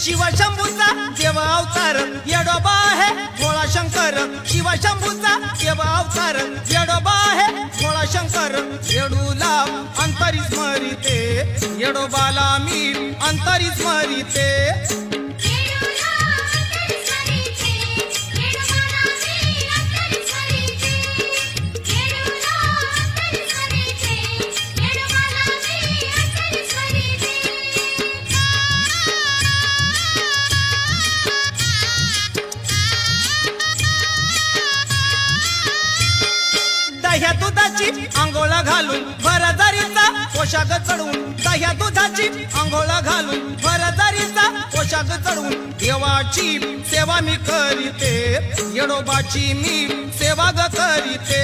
शिवशंभूचा देव अवतार येडोबा आहे भोळा शंकर शिवशंभूचा देव अवतार येडोबा आहे भोळा शंकर येडूला अंतरी स्मरिते येडोबाला मी अंतरी स्मरिते दह्या दुधाची आंघोळ घालून भरदारीचा पोशाख चढवून दह्या दुधाची आंघोळ घालून भरदारीचा पोशाख चढवून देवाची सेवा मी करीते येडोबाची मी सेवा ग करीते